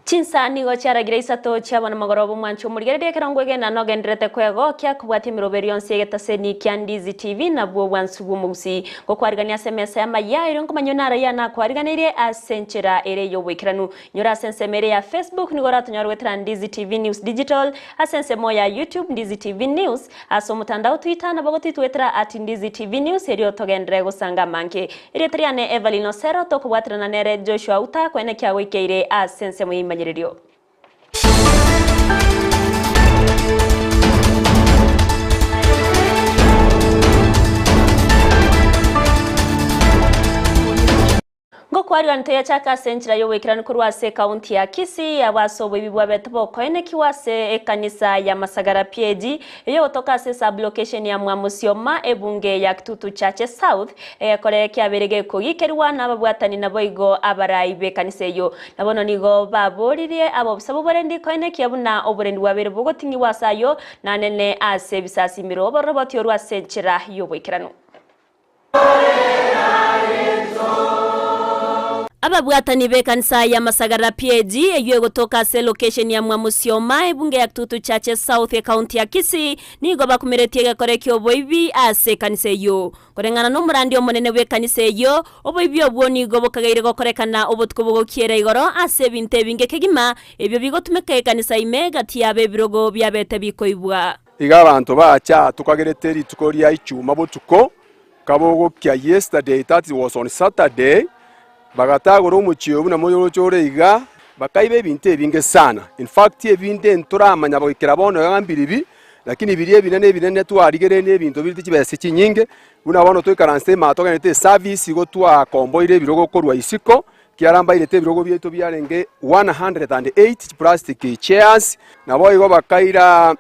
Chinsa nigo chiaragira Isato chiabona magorobo mwancho murigereria kerongwege na nogendrete kwego kya kubwati miroberio yonse getaseni kya Ndizi TV na bwo wansubu mugusi go kwarigania SMS ya Amayia irongo manyonara yana kwariganirie asenchera ere yo wekiranu nyora sensemere ya Facebook nigo ratunyorwetera Ndizi TV News Digital asensemo ya YouTube Ndizi TV News aso mutandao Twitter na bagoti twetera @Ndizi TV News erio togendre gusanga manke iretriane Everline Osero tokubwatira na nere Joshua Auta kwene kya wekeire asensemo Nyeririo. Ngokwari wanteya chaka senchira yo wekirana kurwase county ya Kisii abasobo ibibwa betbo koine kiwase ekanisa ya Masagara PG iyo toka se sub location ya Mwamusioma ebunge ya Kitutu Church South kore kyaberege ko gikerwa nababwatani naboigo abarayi bekanise yo nabono nigo baboririe abo busabo borendi koine kyabuna oborendi wabere bogotingi wasayo nanene ase bisasi mirobo roboti yorwase senchira yo wekirano ababwatani bekanisa ya Masagara PG eyo gotoka se location ya Mwamusioma ebunge ya Kitutu Church South county ya Kisii nigo bakumeretie kore kyo boibi ase kanisa yo korengana no murandi omonene we kanisa yo oboibi obwo nigo bokagaire gokorekana obotko bogokiera igoro ase binte binge kegima ebyo bigotumeka kanisa ime gati yabe birogo byabete bikoibwa iga abantu bacha tukagereteri tukoria ichuma botuko kabogo kya yesterday, that was on Saturday. Bagatagoro umuchiyo na moyo chore iga bakaibe binte binge sana. In fact ebinde ntoramanya bagikira bono yambiribi lakini biriye binene twarigerene bintu biriti kibese kinyinge una bono twikaranse matoga nete service go twa komboire birogo korwa isiko kiaramba irete birogo byeto byarenge 108 plastic chairs na boy go bakaira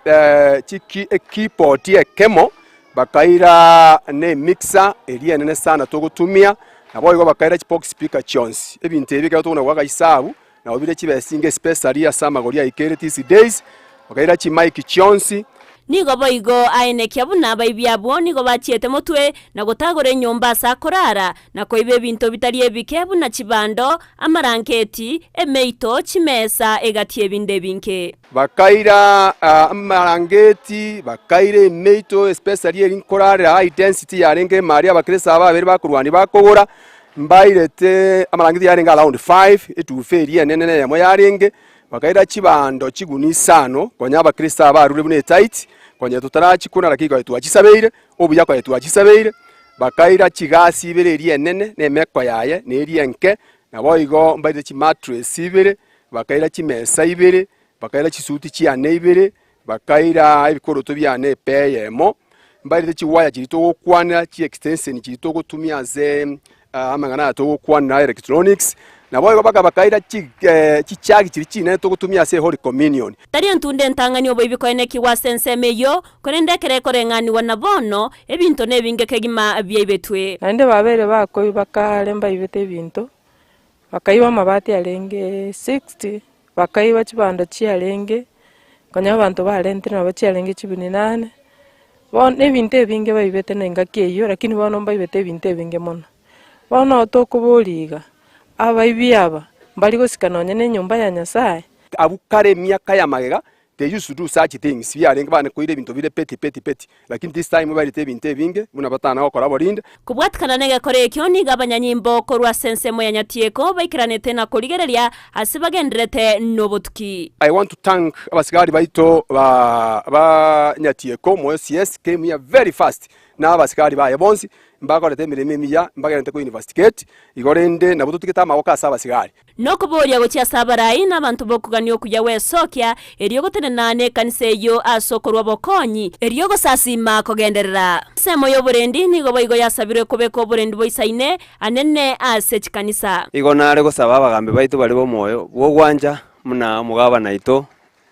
chiki keyboard ye kemo bakaira ne mixer eriye nene sana togutumia nabo go bakaira box speaker chons ebinte ebika tubona gwa isabu na obire kibesinge special ya samagori ya ikere these days bakaira mic chons nigo boigo aine kyabuna baibyabo nigo bachiete motwe na gotagore nyomba sakorara na koibe binto bitariye bikebu na chibando amaranketi emeito chimesa egatie binde binke bakaira amarangeti bakaire emeito especially erinkorara high density yarenge maria bakresa ababere bakurwani bakogora mbairete amarangeti yarenge around 5 etuferi nene yamo yarenge bakaira chibando chigunisano konya abakrista abarure bune tight konya tutarachikuna lakiko tuachisabeire obuya kwa tuachisabeire bakaira chigasi ibere nene nemeko yaye neri nke naboigo mbaire chi mattress ibere bakaira chimesa ibere bakaira chisuti chiane ibere bakaira ibikoroto byane peyemo mbaire chi wire chirito gukwana chi extension chirito gutumia ze amangana to gukwana electronics naboigo bakaira chichagi chirichine to gutumia se holy communion tari ntunde ntangani oboibi koine kiwasensemeyo korendekere korengani wanabono ebinto nebinge kegima byebetwe ande babere bako bakalemba ibete ebinto bakaiba mabati alenge 60 bakaiba chibando chialenge konya abantu balentira bachialenge 18 bon ebinto ebinge baibete nengakeyo lakini bono baibete ebinto ebinge mono bono tokuboliga abaibyaba mbali gosikana nyene nyumba ya Nyasaye abukare myaka ya magega they used to do such things byarenge bane koire bintu bire peti lakini this time barite binte binge munabatana bakora borinda kubwatkana nege kore kyo ni gabanyanyimbo korwa sensemo ya nyatieko baikiranete na koligereria asibagendrete nobotki. I want to thank abasigari baito ba nyatieko mo CS came here very fast na abasigari ba yabonsi mbakorete mireme miya mbagerente ko investigate igorende nabuto tiketa mawoka asaba sigari noko boria gochya sabarai nabantu bokuganyo kujya wesokia eriyogo tenenane kanise yo asokorwa bokonyi eriyogo sasima kogenderera semo yo borendi nigo boigo yasabire kubeko borendi boisaine anene ase chikanisa igonare gosaba abagambe baito bari bo moyo bwogwanja muna mugaba naito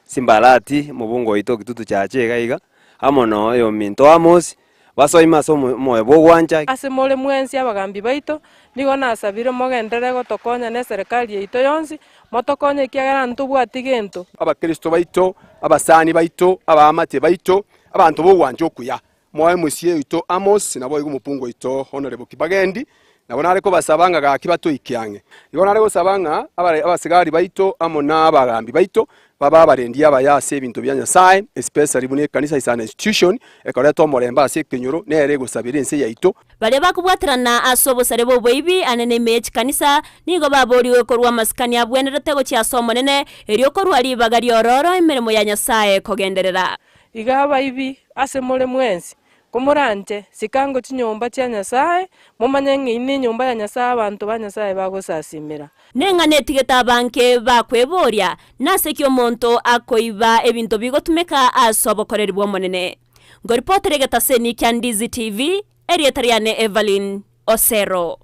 simbalati mubungo ito Kitutu Church gaiga amono yo minto amos basoima so moyo bwogwanja ase mole mwensi abagambi baito nigo nasabire mogendere gotokonya ne serikali yeito yonsi motokonya kiagara ntubwati gento abakristo baito abasani baito abamate baito abantu bogwanja okuya moyo musie ito amos nabo igo mupungo ito honorable Kibagendi nabo nare ko basabanga gakibato ikiange ibo nare gusabanga abasigari baito amo n'abagambi baito baba barendia abayase ebintu bya Nyasaye especially bune kanisa is an institution ekoreto moremba ase kenyoro nere gusabira ense yaito bale bakubwatirana asobo sarebo boibi anene mechi kanisa nigo baboriwe korwa maskani abwenerete go chia somo nene erio korwa libagari ororo emeremo ya Nyasaye kogenderera igaba ibi ase mole mwensi komorante sikango chinyomba chia Nyasaye momanye ng'ine nyomba ya Nyasaye abantu ba Nyasaye bagosasimira nenga tigeta banke bakweboria nase kyo monto akoiba ebinto bigotumeka asobokorerwa monene ngo reporter getaseni kya Ndizi TV erietariane Everline Osero.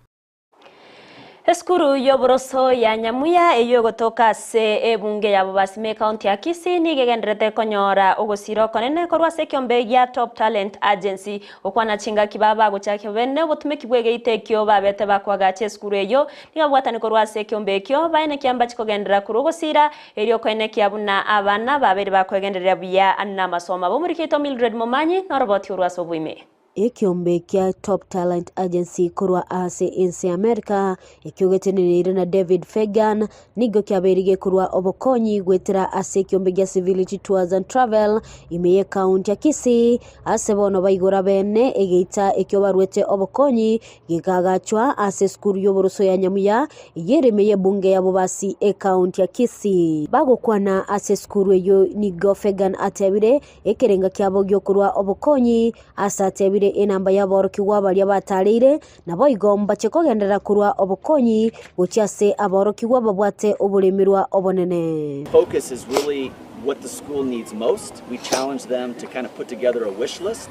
Eskuru yoboroso ya Nyamuya eyo gotoka se ebunge ya Bobasime County ya Kisii nigegendrete konyora ogosiro konene korwa se kyombe ya Top Talent Agency okwana chinga kibaba gochake bene botumeki bwege itekyo babete bakwagache eskuru eyo nigabwatani korwa se kyombe kyo baene kyamba chikogendera kurogosira eriyo kwene kyabuna abana babere bakwegenderera bya anna masoma bomurikito Mildred Momanyi na roboti urwaso bwime ekiombe kia Top Talent Agency korwa ase inse America ekyogetenere na David Fegan nigo kyaberige korwa obokonyi gwetera ase kiombe gia Civility Tours and Travel imeye county ya Kisii ase bono baigora bene egeita ekyobarwete obokonyi gikagachwa ase skuru yoboroso ya Nyamuya yeremeye bunge ya Bobasi county ya Kisii bagokwana ase skuru eyo nigo Fegan atebire ekerenga kyabo gyo korwa obokonyi asa atebire enamba ya boroki wabali abatalire nabo igomba chekogendera kurwa obokonyi gochase aboroki wababwate obulemirwa obonene. Focus is really what the school needs most. We challenge them to kind of put together a wish list.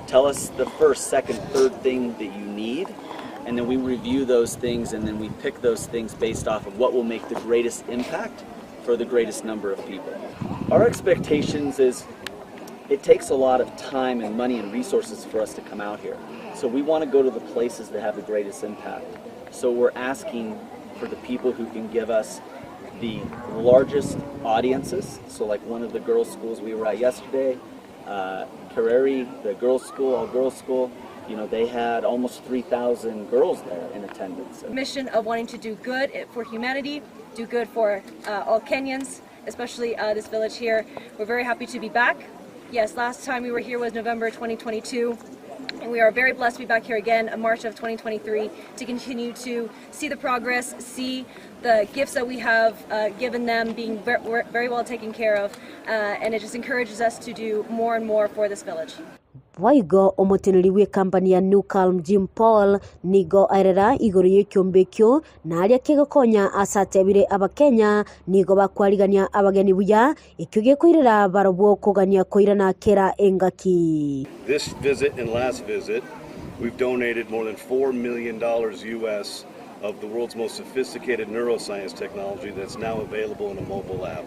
Tell us the first, second, third thing that you need, and then we review those things, and then we pick those things based off of what will make the greatest impact for the greatest number of people. Our expectations is it takes a lot of time and money and resources for us to come out here. So we want to go to the places that have the greatest impact. So we're asking for the people who can give us the largest audiences. So like one of the girls' schools we were at yesterday, Kareri, the girls' school, all-girls school, you know, they had almost 3,000 girls there in attendance. Mission of wanting to do good for humanity, do good for all Kenyans, especially this village here. We're very happy to be back. Yes, last time we were here was November 2022, and we are very blessed to be back here again in March of 2023 to continue to see the progress, see the gifts that we have given them being very well taken care of, and it just encourages us to do more and more for this village. Waigo omoteneri we company ya New Calm Jim Paul nigo airera igoro y'ekyombekyo nalia kegokonya asatebire abakenya nigo bakwarigania abageni buya ekyoge kwirira barobwo kogania koirana kera engaki. This visit and last visit we've donated more than $4 million US of the world's most sophisticated neuroscience technology that's now available in a mobile lab.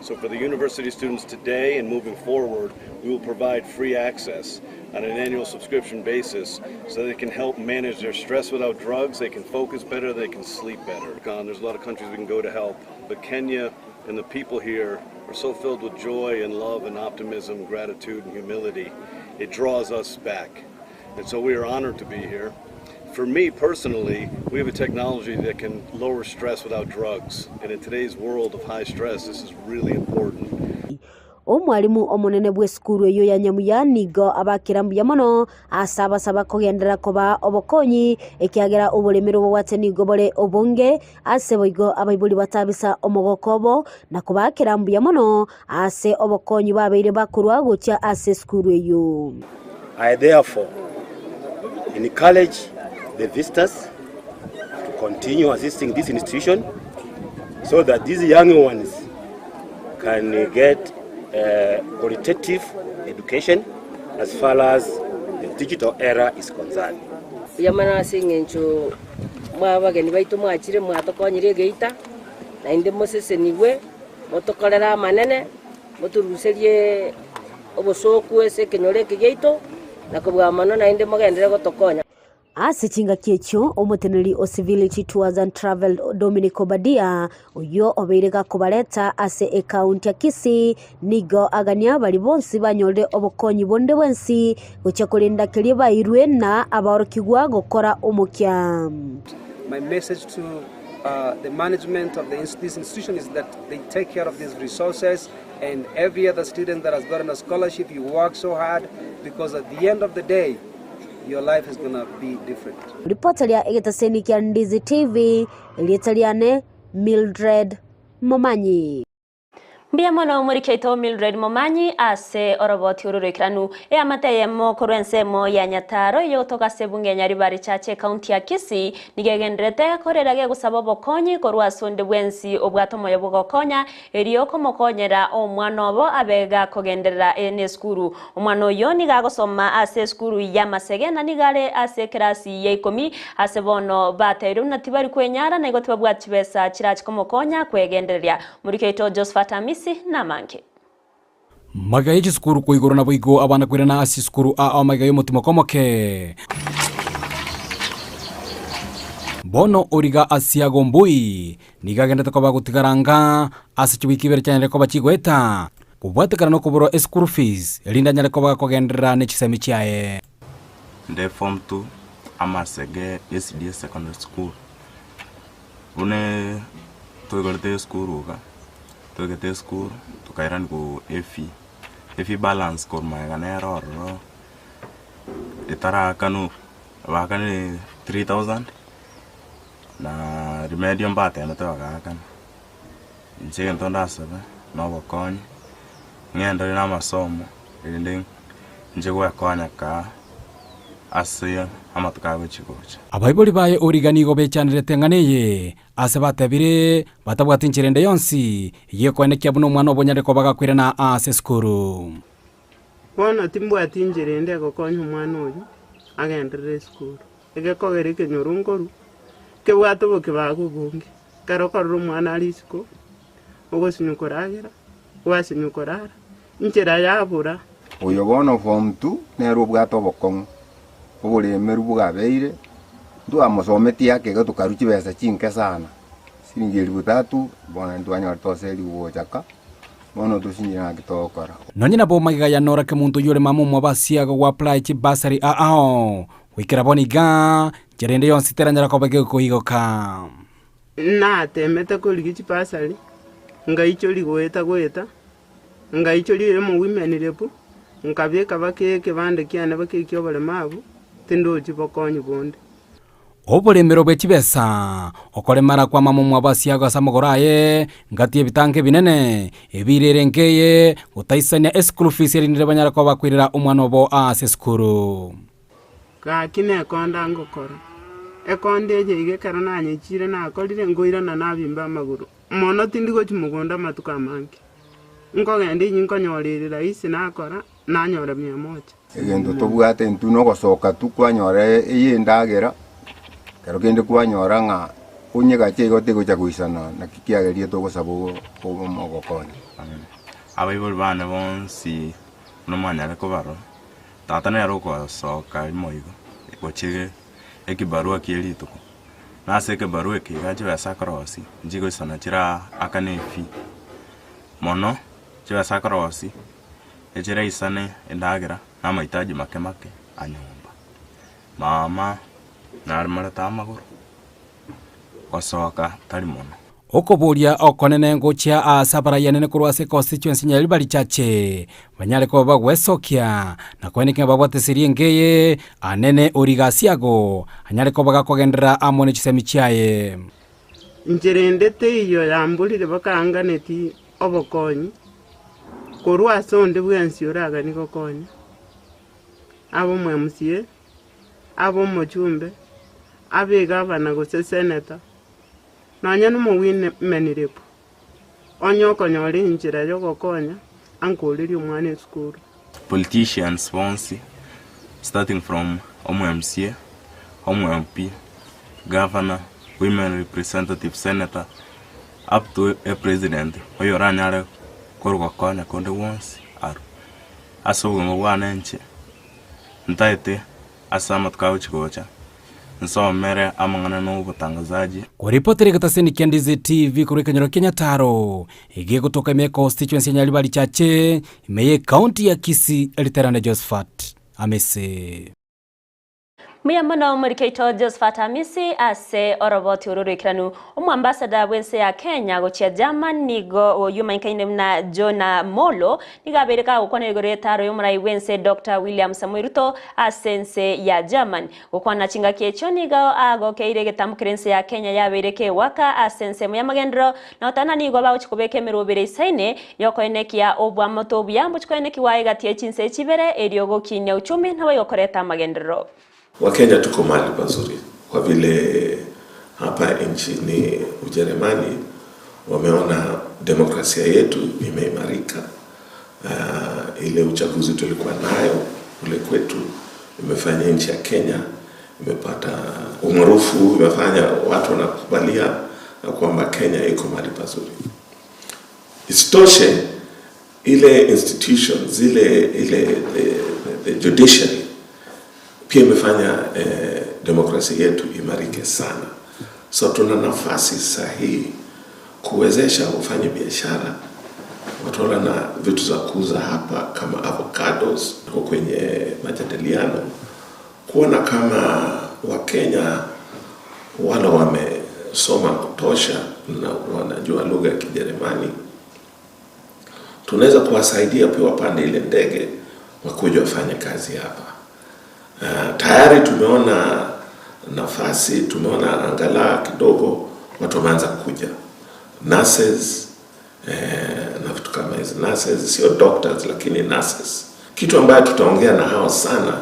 So for the university students today and moving forward, we will provide free access on an annual subscription basis so they can help manage their stress without drugs, they can focus better, they can sleep better. There's a lot of countries we can go to help, but Kenya and the people here are so filled with joy and love and optimism, gratitude and humility. It draws us back. And so we are honored to be here. For me personally, we have a technology that can lower stress without drugs. And in today's world of high stress, this is really important. Omwalimu omonene bwe skuru eyo ya Nyamuya nigo abakirambuya mono asaba kogendera koba obokonyi ekiagera obulemero bwate nigo bole obonge aseboigo abaibuli batabisa omogokobo na kubakirambuya mono ase obokonyi babeire bakurwa gocha ase skuru eyo. I therefore encourage the visitors to continue assisting this institution so that these young ones can get qualitative education as far as the digital era is concerned. Yamana singencho mwabageni baitu mwachire mwatokonyire geita na inde mosese niwe motokolera manene moturuserie obosoku ese kenyore geito na kubwa mano na inde mogendere gotokonya. Asichinga kiecho omuteneri o Civility Tours and Travel Dominic Obadia uyo obeirega kubareta ase account ya Kisii nigo agania bali bonsi banyolde obokonyi bonde bwensi gocha kulinda kiriba irwe na abarokigwa gukora omukya. My message to the management of this institution is that they take care of these resources, and every other student that has gotten a scholarship, you work so hard, because at the end of the day your life is gonna be different. Ripota ya Kisii ya Ndizi TV ilitaliane Mildred Momanyi. Mbia mwana umurikeito Mildred Momanyi ase oroboti ururikiranu amateyemo korwensemo ya Nyataro yotoka sebunge nyaribari chache county ya Kisii nigegendrete korerage gusaba bokonyi korwa sonde bwensi obwatomo yobogokonya erioko mokonyera omwana obo abega kogenderera ene skuru omwana oyo nigagosoma ase skuru ya Masege na nigale ase klasi ya 10 ase bono bateru natibari kwenyara na igotwa bwatibesa kirachi komokonya kwegendereria murikeito Josephat Namanke. Magaye skuru ko igoro na boigo abana kwirana asi skuru a magaye mutima komoke. Bono origa asia gombui nigagenda takoba gutigaranga asi chibikibere cyane ko bakigweta kubwatekana no kuboro school fees linda nyale ko bakogendera ne kisemi cyaye. Nde form 2 Amasege SDS secondary school. Une toigorte school uga. Togete school tukairan go efi balance kor magana error itara kanu wakane 3000 na remedium bate na to kan nje ntonda sabe no bokonyi ngendo na masomo nding nje kwa konya ka ase amatukago chikocha abaiboli baye origani go bechanire tenganeye ase batabire batabwati nchirende yonsi ye kwenekia buno mwana obonyare ko bagakwirana ase skuru bona timbwati nchirende go konya mwana oyo agendere skuru ege kogere kenyorungoru kebwato boke bagugungi karo karo mwana alisiko ogosinyukoragera wasinyukorara nchira yabura oyo bono form 2 nero bwato bokong obole meru bugabeire ndu amosometi yake go tukaruchi besa chinke sana siringeri butatu bona ndu anyo toseli wochaka bono tusinyira kitokora nonye nabo magiga ya nora ke muntu yore mamu mwa basia go apply chi basari wikira boniga jerende yon siteranyara ko bage ko igoka na temete ko ligi chi basari ngaicho ligweta ngaicho li mu women repu ngabye kabake ke bande kyane bake kyo bale mabu tindo chibokonyi bonde obulemero bwechibesa okolemara kwa mamu mwa basiago samogoraye ngati ebitanke binene ebirerengeye utaisanya school fees erinire banyara ko bakwirira umwana obo ase skuru ka kine konda ngokora ekonde je karana nyechire na akolire ngoira na nabimba amaguru mono tindigo chimugonda matuka manki ngogende nyinkonyolirira isi nakora nanyora 100 egendo tobwate ntuno gosoka tukwanyore eyendagera kero kende kwanyora nga unyega chego tego cha kuisana na kikiagerie to gosabo omogokonya abaibol bana bonsi no manyare ko baro tata ne ro ko soka moigo gochege ekibarua kielito na seke barua kigaje ya sakrosi njigo sana chira akanefi mono chira sakrosi ejera isane endagira na mahitaji make anyumba mama na armarata maguru kosoka tari mono okoburia okonene ngochia asabara yanene kurwase constituency nyali bali chache banyale ko bagwesokia na kweneke babwatesirie ngeye anene origasiago anyale ko bagakogendera amone chisemi chiaye njerendete iyo yambulire bakanganeti obokonyi korwa sonde bwensi oraga niko konya abo mwemusie abo mochumbe abega bana go senator nanya no muwine menirepo onyoko nyori njira yo gokonya ankoliri umwane school politicians bonsi starting from OMMC, OMMP, governor, women representative, senator up to a president oyoranyare korwa konya konde once aru aso ngo wana nche ntaite asamat kauchi gocha nsomere amangana n'ubutangazaji. Kwa ripoti rikataseni kia Ndizi TV kurika nyoro Kenya taro igie kutoka ime constituency ya Nyalibali chache imeye county ya Kisii eliterane Josephat Amisi. Muyamana umurikeito Josephat Amisi ase oroboti ururikiranu umwambasada wense ya Kenya gochia German nigo yumainkaine na Jona Molo nigabereka gukona igoretaro yumurai wense Dr. William Samuel Ruto asense ya German gukwana chinga kiecho nigo agokeire getamukirense ya Kenya yabereke waka asense muyamagendro na otana nigo bawuchikubeke mirobere isaine yokoenekia obwa moto buyambu chikoeneki waigatie Chinsa chibere eriogo kinya uchumi na wayokoreta magendro. Wakenya tuko mahali pazuri kwa vile hapa nchini Ujerumani wameona demokrasia yetu imeimarika. Ile uchaguzi tulikuwa nayo ule kwetu imefanya nchi ya Kenya imepata umaarufu, imefanya watu wanakubalia kwamba Kenya iko mahali pazuri. Isitoshe ile institutions the judiciary pia imefanya demokrasia yetu imarike sana. So tuna nafasi sahihi kuwezesha ufanye biashara. Watu na vitu za kuuza hapa kama avocados kwenye majadiliano. Kuona kama Wakenya wale wamesoma kutosha na wanajua lugha ya Kijerumani, tunaweza kuwasaidia pia wapande ile ndege wakuja wafanye kazi hapa. Tayari tumeona nafasi, tumeona angalau kidogo watu wameanza kuja. Nurses, na vitu kama hizo. Nurses, sio doctors lakini nurses. Kitu ambayo tutaongea na hao sana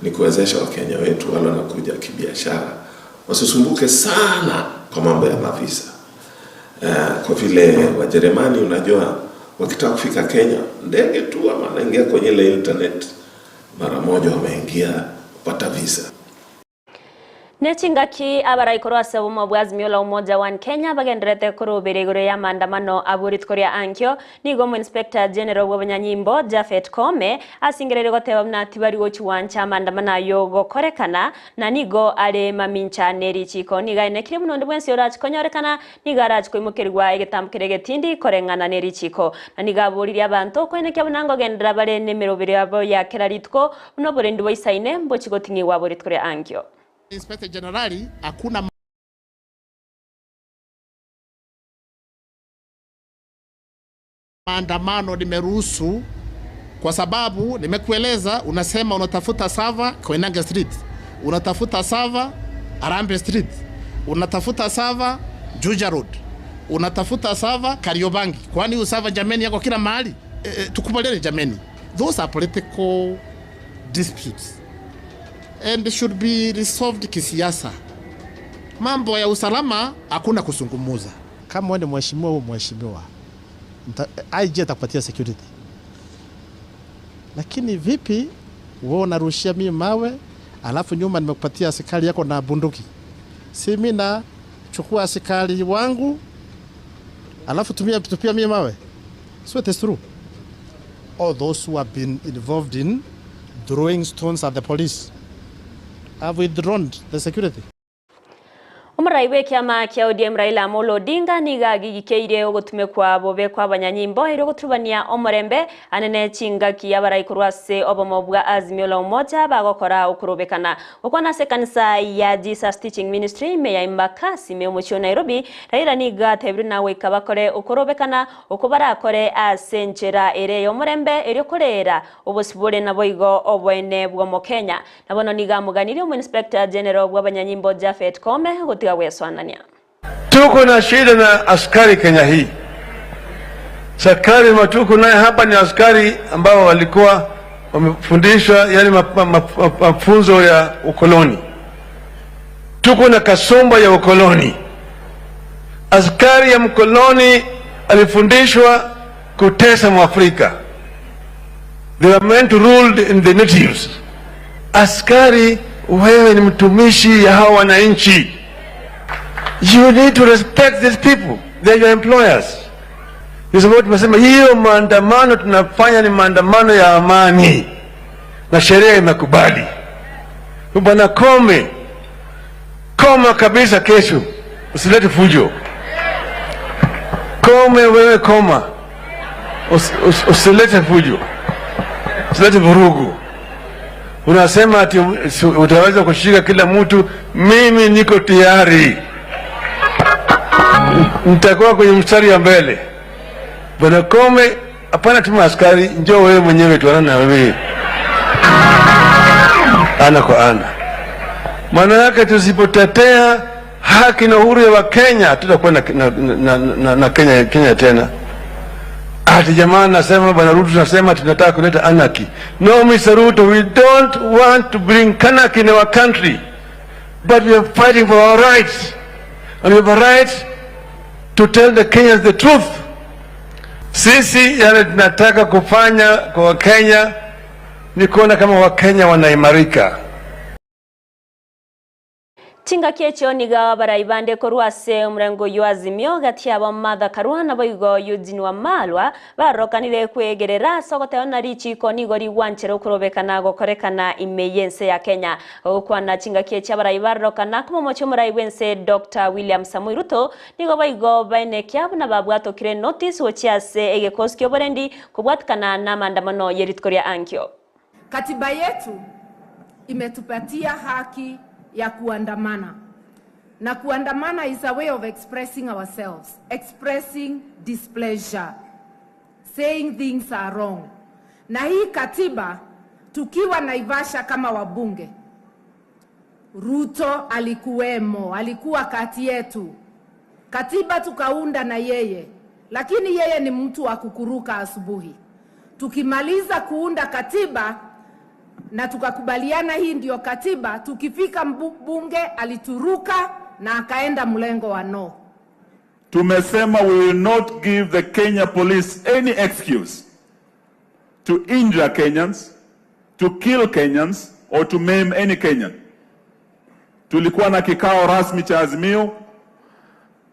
ni kuwezesha Wakenya wetu wale wanakuja kibiashara wasisumbuke sana kwa mambo ya mavisa. Kwa vile Wajerumani unajua wakitaka kufika Kenya ndege tu ama wanaingia kwenye ile internet mara moja wameingia kupata visa. Nechingaki abaraikoro asabuma bwazimio la umoja wa Kenya bagendrete koro beregore ya maandamano aburit korea ankyo nigo Inspector General w'abanyanyimbo Jafet Kome asingerere goteba mnati bari gochi wancha maandamano yogo korekana na nigo ale mamincha neri chiko niga nekire munondi bwensi orachi konyorekana niga arachi koimukirwa igetamukire getindi korengana neri chiko na niga aburiri abantu kweneke bunango gendra bare nemero bire abo ya keraritko no borendi boisaine mbochi gotingi waburit korea ankyo. Inspector Generali hakuna maandamano nimeruhusu kwa sababu nimekueleza. Unasema unatafuta sava Koinange Street, unatafuta sava Arambe Street, unatafuta sava Juja Road, unatafuta sava Kariobangi. Kwani usava jameni yako kila mahali? Tukubaliane jameni, those are political disputes and should be resolved kisiasa. Mambo ya usalama hakuna kusungumuza. Kama wewe ni mheshimiwa au mheshimiwa, IG atakupatia security. Lakini vipi wewe unarushia mimi mawe alafu nyuma nimekupatia askari yako na bunduki? Si mimi na chukua askari wangu alafu tupia mimi mawe? So it is true. All those who have been involved in throwing stones at the police have withdrawn the security. Umuraiwe kiama kia ODM Raila Amolo Odinga niga gigikeire ogutume kwa bobe kwa banyanyimbo iro guturubania omurembe anene chinga kia baraikurwase obomo bwa azimio la umoja bagokora ukurubekana okwana se kanisa ya Jesus Teaching Ministry meya Imbakasi me omucho Nairobi Raila niga tebiri nawe kabakore ukurubekana okubara kore asenchera ere yomurembe iri kurera obosibure naboigo obwene bwo mu Kenya nabono niga muganiri Inspector General bw'abanyanyimbo Jafet Kome tuko na shida na askari Kenya hii. Askari matuko naye hapa ni askari ambao walikuwa wamefundishwa yani mafunzo ya ukoloni. Tuko na kasumba ya ukoloni. Askari ya mkoloni alifundishwa kutesa Mwafrika. They were meant to rule in the natives. Askari wewe ni mtumishi ya hawa wananchi. You need to respect these people. They are your employers. Kwa sababu tumesema hiyo maandamano tunafanya ni maandamano ya amani. Na sheria imekubali. Bwana Kome, Koma kabisa kesho. Usilete fujo. Kome wewe koma. Usilete fujo. Usilete vurugu. Unasema ati utaweza kushika kila mtu. Mimi niko tayari. Nitakuwa kwenye mstari ya mbele. Bwana Kome, hapana tuma askari, njoo wewe mwenyewe tuanane na wewe. Ana kwa ana. Maana yake tusipotetea haki na uhuru ya Wakenya tutakuwa na Kenya tena. Ati jamaa nasema Bwana Ruto nasema tunataka kuleta anarchy. No, Mr. Ruto, we don't want to bring anarchy in our country. But we are fighting for our rights. And we have a right to tell the Kenyans the truth. Sisi yale tunataka kufanya kwa Wakenya ni kuona kama Wakenya wanaimarika. Chinga kiecho niga baraibande korwase umrengo yuazimio gati aba madha karuana boigo yudini wa malwa barokanire kwegerera sogote na richi konigori wanchero kurobekana gokorekana imeyense ya Kenya okwana chinga kiecho baraibarokana kuma mocho muraiwense Dr. William Samoei Ruto nigo boigo baine kyab na babwato kire notice wochiase egekoskyo borendi kubwatkana na maandamano yeritkoria ankyo. Katiba yetu imetupatia haki ya kuandamana. Na kuandamana is a way of expressing ourselves, expressing displeasure, saying things are wrong. Na hii katiba, tukiwa Naivasha kama wabunge, Ruto alikuwemo, alikuwa kati yetu. Katiba tukaunda na yeye, lakini yeye ni mtu wa kukuruka asubuhi. Tukimaliza kuunda katiba, na tukakubaliana hii ndio katiba, tukifika bunge alituruka na akaenda mlengo wa no. Tumesema we will not give the Kenya police any excuse to injure Kenyans, to kill Kenyans or to maim any Kenyan. Tulikuwa na kikao rasmi cha Azimio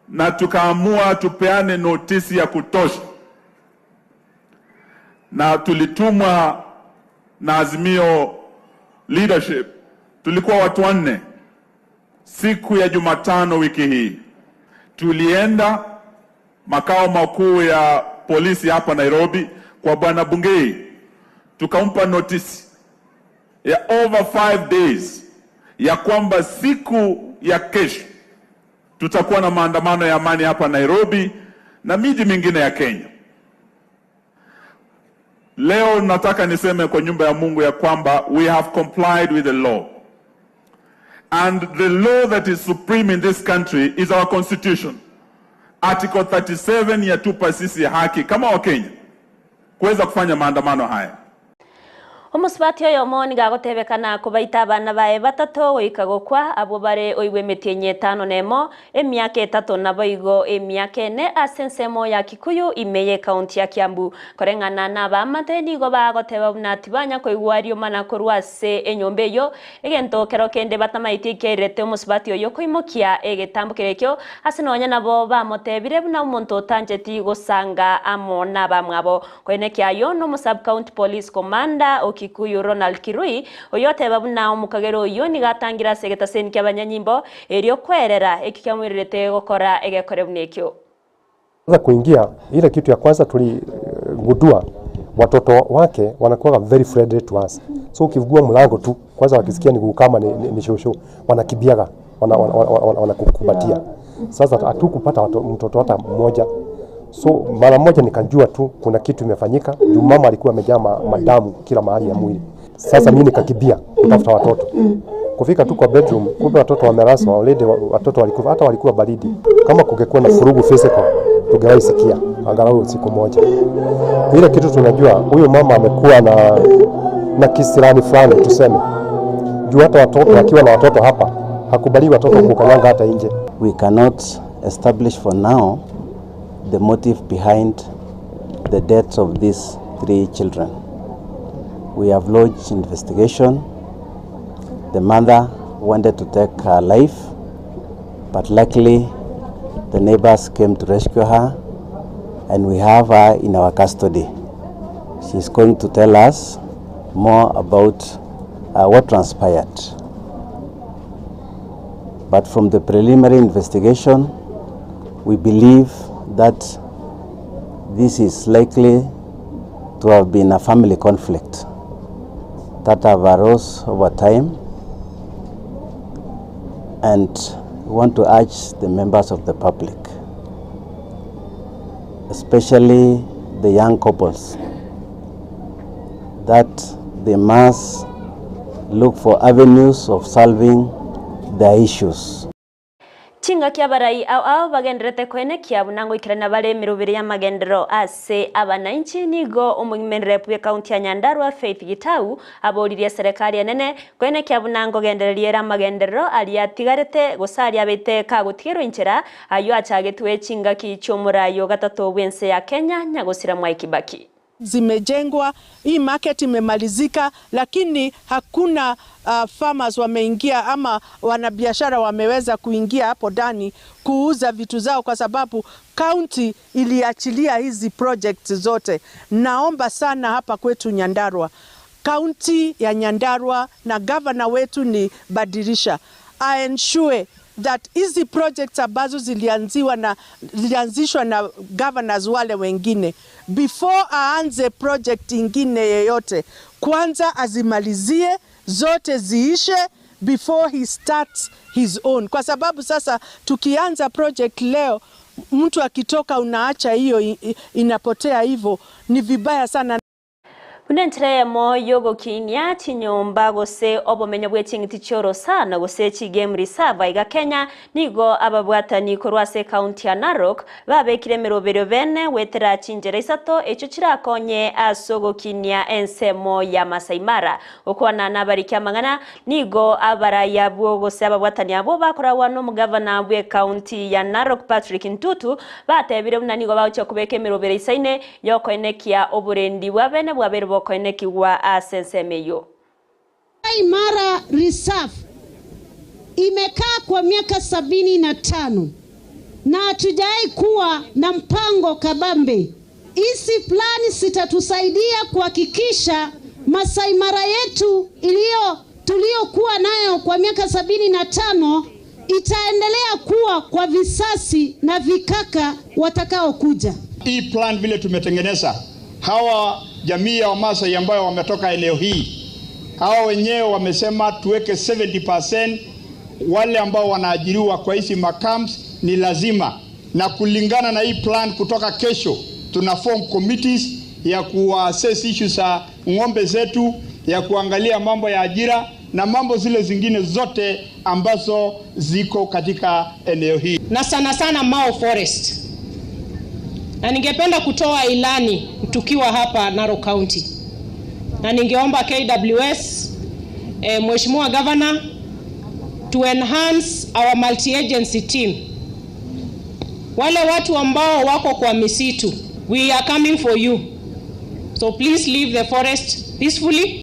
na tukaamua tupeane notisi ya kutosha. Na tulitumwa na Azimio leadership, tulikuwa watu 4 siku ya Jumatano wiki hii. Tulienda makao makuu ya polisi hapa Nairobi kwa Bwana Bungei, tukampa notice ya over 5 days ya kwamba siku ya kesho tutakuwa na maandamano ya amani hapa Nairobi na miji mingine ya Kenya. Leo nataka niseme kwa nyumba ya Mungu ya kwamba we have complied with the law. And the law that is supreme in this country is our constitution. Article 37 yatupa sisi haki kama Wakenya kuweza kufanya maandamano haya. Omusbati oyo moni gagotebekana kubaita abana bae batatu goikagokwa abo bare oiwe metenye 5 nemo emyaka 3 na boigo emyaka 4 asensemo ya Kikuyu imeye county ya Kiambu korengana na bamateni go bagoteba bunati banya koigwario mana korwase enyombeyo egento kero kende batamaiti kerete omusbati oyo koimokia egetambukirekyo asinonya nabo bamotebire buna umuntu tanjeti gosanga amona bamwabo kwenekyayo no sub county police commander Kikuyu Ronald Kirui oyote babuna omukagero yo nigatangira segeta seni kyabanyanyimbo eryo kwerera ekikamwirete gukora egekore bunekyo. Sasa kuingia ile kitu ya kwanza tuligundua watoto wake wanakuwa very friendly to us. So ukifungua mlango tu kwanza wakisikia ni kama ni shosho wanakibiaga wanakukumbatia. Sasa hatukupata mtoto hata mmoja. So mara moja nikajua tu kuna kitu imefanyika. Juu mama alikuwa amejaa madamu kila mahali ya mwili. Sasa mimi nikakibia kutafuta watoto. Kufika tu kwa bedroom, kumbe watoto wameraswa, already watoto walikuwa hata walikuwa baridi. Kama kungekuwa na furugu physical, tungewahi sikia angalau siku moja. Ile kitu tunajua huyo mama amekuwa na kisirani fulani tuseme. Juu hata watoto wakiwa na watoto hapa, hakubali watoto kukanyanga hata nje. We cannot establish for now the motive behind the deaths of these 3 children. We have lodged investigation. The mother wanted to take her life, but luckily the neighbors came to rescue her and we have her in our custody. She's going to tell us more about what transpired. But from the preliminary investigation, we believe that this is likely to have been a family conflict that have arose over time, and we want to urge the members of the public, especially the young couples, that they must look for avenues of solving their issues. Chinga kia barai au bagendrete kwene kia bunango ikirana bale mirubiri ya magendero ase abananchi nigo umumenrepu ya kaunti ya Nyandarua Faith Gitau aboririe serikali nene kwene kia bunango gendereriera magendero aliatigarete gusari abete kagutigero inchera ayo achagetwe chinga kichomurayo gatatu wense ya Kenya nyagosira Mwai Kibaki. Zimejengwa, hii market imemalizika, lakini hakuna farmers wameingia ama wanabiashara wameweza kuingia hapo ndani kuuza vitu zao kwa sababu county iliachilia hizi projects zote. Naomba sana hapa kwetu Nyandarua, county ya Nyandarua na governor wetu ni badilisha. I ensure that hizi projects ambazo zilianzishwa na governors wale wengine, before aanze project ingine yeyote, kwanza azimalizie zote ziishe before he starts his own. Kwa sababu sasa tukianza project leo, mtu akitoka unaacha hiyo inapotea hivyo, ni vibaya sana. Unentre mo yogo kinya chinyomba gose obomenyo bwechingiti choro sana gose chigame reserve iga Kenya nigo ababwatani korwase county ya Narok babekire mirobero bene wetera chinjera Isato echo chirakonye asogo kinya ensemo ya Masai Mara okwana nabarikia mangana nigo abaraya bwo gose ababwatani abo bakora wano mugavana bwe county ya Narok Patrick Ntutu batebire munanigo bawucho kubeke mirobero isaine yokoenekia oburendi bwabene bwabere koenekiwa asensemeyo. Masai Mara Reserve imekaa kwa miaka 75 na hatujai kuwa na mpango kabambe. Hizi plani zitatusaidia kuhakikisha Masai Mara yetu tuliokuwa nayo kwa miaka 75 itaendelea kuwa kwa visasi na vikaka watakao kuja. Hii plan vile tumetengeneza, hawa jamii ya Wamasai ambao wametoka eneo hii, hawa wenyewe wamesema tuweke 70% wale ambao wanaajiriwa kwa hizi macamps ni lazima, na kulingana na hii plan kutoka kesho tuna form committees ya kuassess issues za ng'ombe zetu, ya kuangalia mambo ya ajira na mambo zile zingine zote ambazo ziko katika eneo hii, na sana sana Mau Forest. Na ningependa kutoa ilani tukiwa hapa Narok County. Na ningeomba KWS, Mheshimiwa Governor, to enhance our multi-agency team. Wale watu ambao wako kwa misitu, we are coming for you. So please leave the forest peacefully.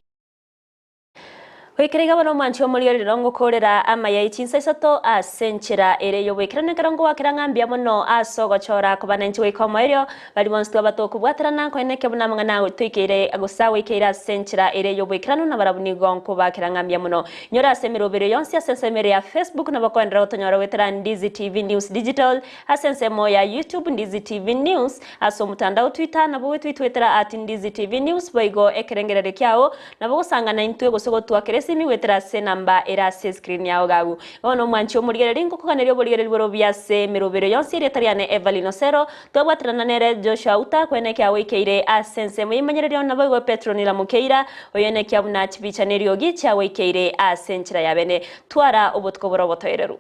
Wikiriga bano mancho muri rongo korera Amayia Chinsa Isato asenchira ere yo wikirane karongo wakirangambia mono asogo chora kubanenchi wikoma eryo bali monstu abatoku bwatrana kweneke buna mangana twikire agusa wikira senchira ere yo wikirano na barabuni gonko bakirangambia mono nyora semirobere yonsi asensemere ya Facebook na bakwendra otonyora wetera Ndizi TV News Digital asensemo ya YouTube Ndizi TV News aso mutandao Twitter na bwo twitwetera @Ndizi TV News boigo ekerengerere kyao na bwo sangana intwe gosogo twakire simi wetera se namba era se screen yao gagu ono mwancho murigere linko kukanerio borigere boro biase mirobero yonsi retariane Everline Osero twabwatrana nere Joshua Auta kweneke awikeire asense muyimanyerero na bogo Petronila Mukeira oyene kyabuna chibicha nerio gicha awikeire asenchira yabene twara obotko boro botoereru.